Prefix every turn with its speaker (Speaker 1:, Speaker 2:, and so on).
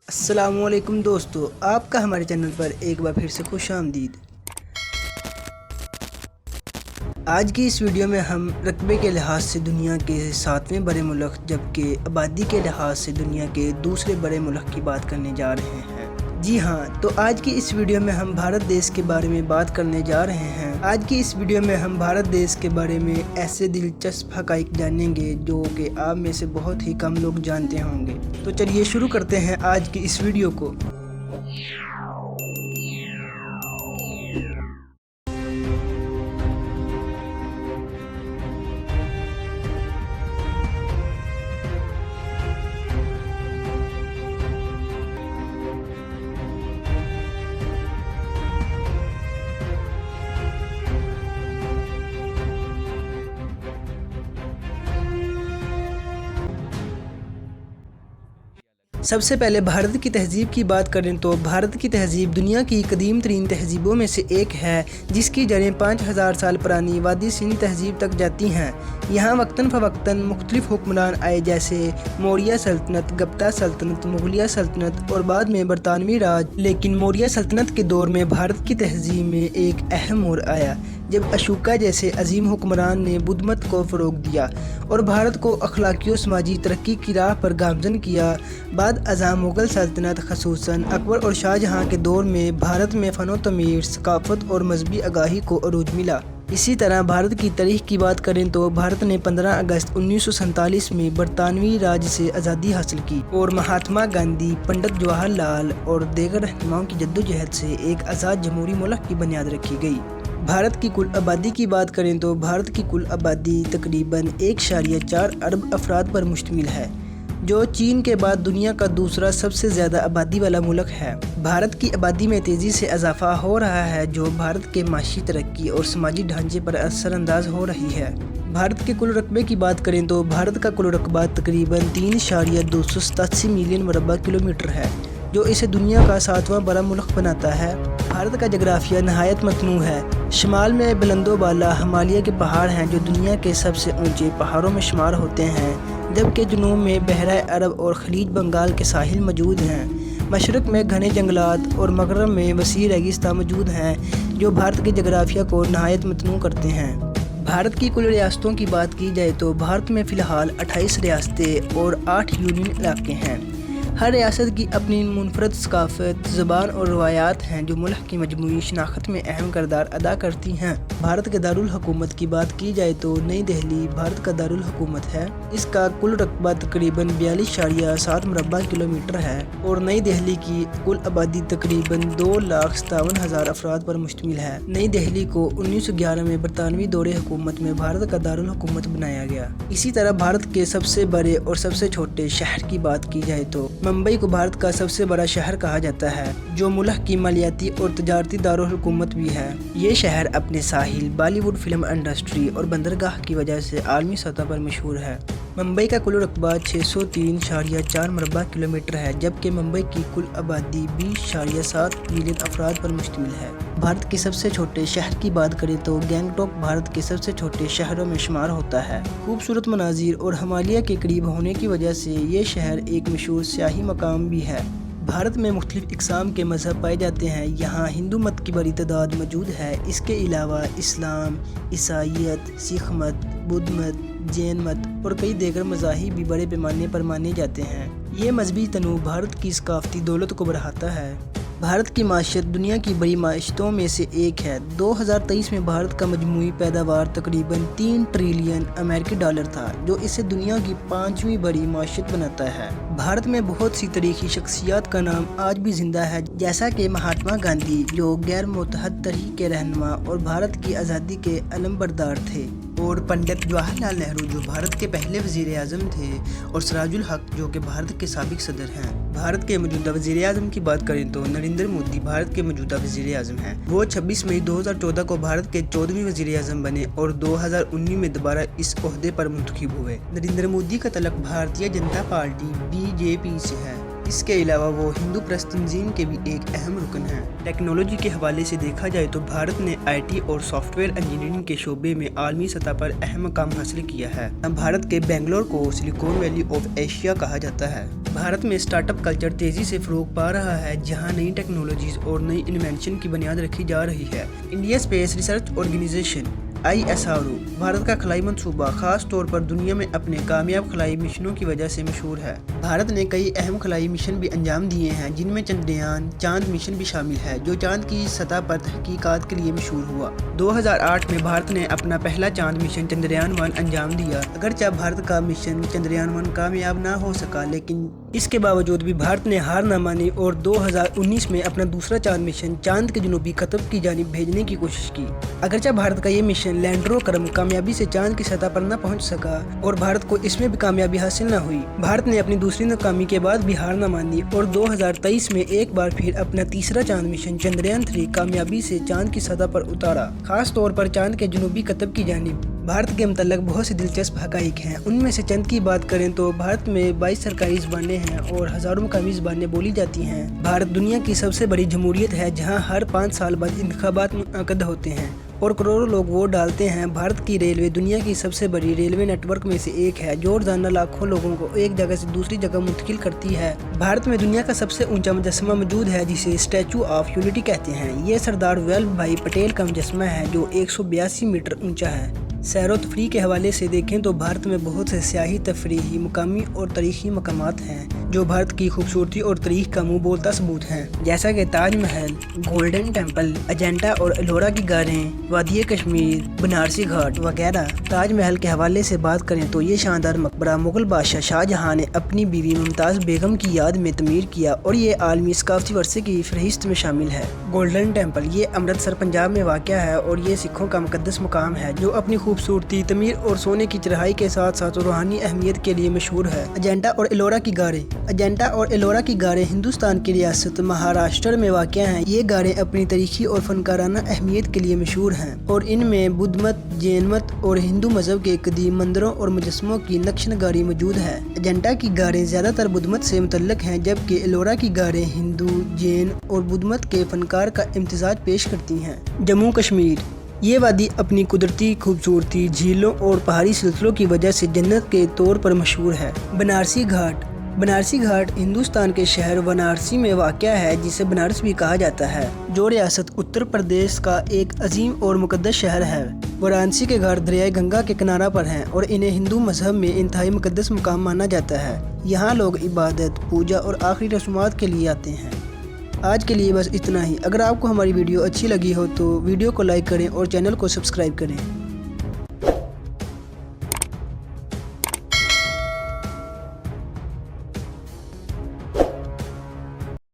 Speaker 1: السلام علیکم دوستو، آپ کا ہمارے چینل پر ایک بار پھر سے خوش آمدید۔ آج کی اس ویڈیو میں ہم رقبے کے لحاظ سے دنیا کے 7ویں بڑے ملک جبکہ آبادی کے لحاظ سے دنیا کے دوسرے بڑے ملک کی بات کرنے جا رہے ہیں۔ جی ہاں، تو آج کی اس ویڈیو میں ہم بھارت دیش کے بارے میں بات کرنے جا رہے ہیں۔ آج کی اس ویڈیو میں ہم بھارت دیش کے بارے میں ایسے دلچسپ حقائق جانیں گے جو کہ آپ میں سے بہت ہی کم لوگ جانتے ہوں گے۔ تو چلیے شروع کرتے ہیں آج کی اس ویڈیو کو۔ سب سے پہلے بھارت کی تہذیب کی بات کریں تو بھارت کی تہذیب دنیا کی قدیم ترین تہذیبوں میں سے ایک ہے، جس کی جڑیں 5000 سال پرانی وادی سندھ تہذیب تک جاتی ہیں۔ یہاں وقتاً فوقتاً مختلف حکمران آئے جیسے موریہ سلطنت، گپتا سلطنت، مغلیہ سلطنت اور بعد میں برطانوی راج، لیکن موریہ سلطنت کے دور میں بھارت کی تہذیب میں ایک اہم موڑ آیا جب اشوکا جیسے عظیم حکمران نے بدھ مت کو فروغ دیا اور بھارت کو اخلاقی و سماجی ترقی کی راہ پر گامزن کیا۔ بعد ازاں مغل سلطنت خصوصاً اکبر اور شاہ جہاں کے دور میں بھارت میں فن و تعمیر، ثقافت اور مذہبی آگاہی کو عروج ملا۔ اسی طرح بھارت کی تاریخ کی بات کریں تو بھارت نے 15 اگست 1947 میں برطانوی راج سے آزادی حاصل کی اور مہاتما گاندھی، پنڈت جواہر لال اور دیگر رہنماؤں کی جدوجہد سے ایک آزاد جمہوری ملک کی بنیاد رکھی گئی۔ بھارت کی کل آبادی کی بات کریں تو بھارت کی کل آبادی تقریباً 1.4 ارب افراد پر مشتمل ہے، جو چین کے بعد دنیا کا دوسرا سب سے زیادہ آبادی والا ملک ہے۔ بھارت کی آبادی میں تیزی سے اضافہ ہو رہا ہے، جو بھارت کے معاشی ترقی اور سماجی ڈھانچے پر اثر انداز ہو رہی ہے۔ بھارت کے کل رقبے کی بات کریں تو بھارت کا کل رقبہ تقریباً 3.287 ملین مربع کلومیٹر ہے، جو اسے دنیا کا 7واں بڑا ملک بناتا ہے۔ بھارت کا جغرافیہ نہایت متنوع ہے۔ شمال میں بلند و بالا ہمالیہ کے پہاڑ ہیں جو دنیا کے سب سے اونچے پہاڑوں میں شمار ہوتے ہیں، جبکہ جنوب میں بحیرہ عرب اور خلیج بنگال کے ساحل موجود ہیں۔ مشرق میں گھنے جنگلات اور مغرب میں وسیع ریگستان موجود ہیں، جو بھارت کے جغرافیہ کو نہایت متنوع کرتے ہیں۔ بھارت کی کل ریاستوں کی بات کی جائے تو بھارت میں فی الحال 28 ریاستیں اور 8 یونین علاقے ہیں۔ ہر ریاست کی اپنی منفرد ثقافت، زبان اور روایات ہیں جو ملک کی مجموعی شناخت میں اہم کردار ادا کرتی ہیں۔ بھارت کے دارالحکومت کی بات کی جائے تو نئی دہلی بھارت کا دارالحکومت ہے۔ اس کا کل رقبہ تقریباً 42.7 مربع کلومیٹر ہے اور نئی دہلی کی کل آبادی تقریباً 2,57,000 افراد پر مشتمل ہے۔ نئی دہلی کو 1911 میں برطانوی دور حکومت میں بھارت کا دارالحکومت بنایا گیا۔ اسی طرح بھارت کے سب سے بڑے اور سب سے چھوٹے شہر کی بات کی جائے تو ممبئی کو بھارت کا سب سے بڑا شہر کہا جاتا ہے، جو ملک کی مالیاتی اور تجارتی دارالحکومت بھی ہے۔ یہ شہر اپنے ساحل، بالی ووڈ فلم انڈسٹری اور بندرگاہ کی وجہ سے عالمی سطح پر مشہور ہے۔ ممبئی کا کل رقبہ 603.4 مربع کلومیٹر ہے، جبکہ ممبئی کی کل آبادی 20.7 ملین افراد پر مشتمل ہے۔ بھارت کے سب سے چھوٹے شہر کی بات کریں تو گینگٹوک بھارت کے سب سے چھوٹے شہروں میں شمار ہوتا ہے۔ خوبصورت مناظر اور ہمالیہ کے قریب ہونے کی وجہ سے یہ شہر ایک مشہور سیاحی مقام بھی ہے۔ بھارت میں مختلف اقسام کے مذہب پائے جاتے ہیں۔ یہاں ہندو مت کی بڑی تعداد موجود ہے۔ اس کے علاوہ اسلام، عیسائیت، سکھ مت، بدھ مت، جین مت اور کئی دیگر مذاہب بھی بڑے پیمانے پر مانے جاتے ہیں۔ یہ مذہبی تنوع بھارت کی ثقافتی دولت کو بڑھاتا ہے۔ بھارت کی معیشت دنیا کی بڑی معیشتوں میں سے ایک ہے۔ 2023 میں بھارت کا مجموعی پیداوار تقریباً 3 ٹریلین امریکی ڈالر تھا، جو اسے دنیا کی 5ویں بڑی معیشت بناتا ہے۔ بھارت میں بہت سی تاریخی شخصیات کا نام آج بھی زندہ ہے، جیسا کہ مہاتما گاندھی، جو غیر متحد طرح کے رہنما اور بھارت کی آزادی کے علم بردار تھے، اور پنڈت جواہر لال نہرو، جو بھارت کے پہلے وزیر اعظم تھے، اور سراج الحق، جو کہ بھارت کے سابق صدر ہیں۔ بھارت کے موجودہ وزیر اعظم کی بات کریں تو نریندر مودی بھارت کے موجودہ وزیر اعظم ہیں۔ وہ 26 مئی 2014 کو بھارت کے 14ویں وزیر اعظم بنے اور 2019 میں دوبارہ اس عہدے پر منتخب ہوئے۔ نریندر مودی کا تعلق بھارتیہ جنتا پارٹی (BJP) سے ہے۔ اس کے علاوہ وہ ہندو پرست تنظیم کے بھی ایک اہم رکن ہیں۔ ٹیکنالوجی کے حوالے سے دیکھا جائے تو بھارت نے IT اور سافٹ ویئر انجینئرنگ کے شعبے میں عالمی سطح پر اہم مقام حاصل کیا ہے۔ بھارت کے بنگلور کو سلیکون ویلی آف ایشیا کہا جاتا ہے۔ بھارت میں اسٹارٹ اپ کلچر تیزی سے فروغ پا رہا ہے، جہاں نئی ٹیکنالوجیز اور نئی انوینشن کی بنیاد رکھی جا رہی ہے۔ India space research organisation ISRO Bharat کا خلائی منصوبہ خاص طور پر دنیا میں اپنے کامیاب خلائی مشنوں کی وجہ سے مشہور ہے۔ بھارت نے کئی اہم خلائی مشن بھی انجام دیے ہیں، جن میں چندریان چاند مشن بھی شامل ہے، جو چاند کی سطح پر تحقیقات کے لیے مشہور ہوا۔ 2008 میں بھارت نے اپنا پہلا چاند مشن چندریان 1 انجام دیا۔ اگرچہ بھارت کا مشن چندریان 1 کامیاب نہ ہو سکا، لیکن اس کے باوجود بھی بھارت نے ہار نہ مانی اور 2019 میں اپنا دوسرا چاند مشن چاند کے جنوبی قطب کی جانب بھیجنے کی کوشش کی۔ اگرچہ بھارت کا یہ مشن لینڈر وکرم کامیابی سے چاند کی سطح پر نہ پہنچ سکا اور بھارت کو اس میں بھی کامیابی حاصل نہ ہوئی، بھارت نے اپنی دوسری ناکامی کے بعد بھی ہار نہ مانی اور 2023 میں ایک بار پھر اپنا تیسرا چاند مشن چندریان 3 کامیابی سے چاند کی سطح پر اتارا، خاص طور پر چاند کے جنوبی قطب کی جانب۔ بھارت کے متعلق بہت سی دلچسپ حقائق ہیں، ان میں سے چند کی بات کریں تو بھارت میں 22 سرکاری زبانیں ہیں اور ہزاروں مقامی زبانیں بولی جاتی ہیں۔ بھارت دنیا کی سب سے بڑی جمہوریت ہے، جہاں ہر 5 سال بعد انتخابات منعقد ہوتے ہیں اور کروڑوں لوگ ووٹ ڈالتے ہیں۔ بھارت کی ریلوے دنیا کی سب سے بڑی ریلوے نیٹ ورک میں سے ایک ہے، جو روزانہ لاکھوں لوگوں کو ایک جگہ سے دوسری جگہ منتقل کرتی ہے۔ بھارت میں دنیا کا سب سے اونچا مجسمہ موجود ہے، جسے اسٹیچو آف یونٹی کہتے ہیں۔ یہ سردار ولبھ بھائی پٹیل کا مجسمہ ہے، جو 182 میٹر اونچا ہے۔ سیر و تفریح کے حوالے سے دیکھیں تو بھارت میں بہت سے سیاحی، تفریحی، مقامی اور تاریخی مقامات ہیں، جو بھارت کی خوبصورتی اور تاریخ کا منہ بولتا ثبوت ہیں، جیسا کہ تاج محل، گولڈن ٹیمپل، اجنتا اور ایلورا کی غاریں، وادی کشمیر، بنارسی گھاٹ وغیرہ۔ تاج محل کے حوالے سے بات کریں تو یہ شاندار مقبرہ مغل بادشاہ شاہ جہاں نے اپنی بیوی ممتاز بیگم کی یاد میں تعمیر کیا اور یہ عالمی ثقافتی ورثے کی فہرست میں شامل ہے۔ گولڈن ٹیمپل یہ امرتسر پنجاب میں واقع ہے اور یہ سکھوں کا مقدس مقام ہے، جو اپنی خوبصورتی، تعمیر اور سونے کی چڑھائی کے ساتھ ساتھ روحانی اہمیت کے لیے مشہور ہے۔ اجنتا اور ایلورا کی غاریں اجنتا اور ایلورا کی غاریں ہندوستان کی ریاست مہاراشٹر میں واقع ہیں۔ یہ غاریں اپنی تاریخی اور فنکارانہ اہمیت کے لیے مشہور ہیں اور ان میں بدھ مت، جین مت اور ہندو مذہب کے قدیم مندروں اور مجسموں کی نقش نگاری موجود ہے۔ اجنتا کی غاریں زیادہ تر بدھ مت سے متعلق ہیں، جبکہ ایلورا کی غاریں ہندو، جین اور بدھ مت کے فنکار کا امتزاج پیش کرتی ہیں۔ جموں کشمیر یہ وادی اپنی قدرتی خوبصورتی، جھیلوں اور پہاڑی سلسلوں کی وجہ سے جنت کے طور پر مشہور ہے۔ بنارسی گھاٹ بنارسی گھاٹ ہندوستان کے شہر وارانسی میں واقع ہے، جسے بنارس بھی کہا جاتا ہے، جو ریاست اتر پردیش کا ایک عظیم اور مقدس شہر ہے۔ وارانسی کے گھاٹ دریائے گنگا کے کنارہ پر ہیں اور انہیں ہندو مذہب میں انتہائی مقدس مقام مانا جاتا ہے۔ یہاں لوگ عبادت، پوجا اور آخری رسومات کے لیے آتے ہیں۔ آج کے لیے بس اتنا ہی۔ اگر آپ کو ہماری ویڈیو اچھی لگی ہو تو ویڈیو کو لائک کریں اور چینل کو سبسکرائب کریں۔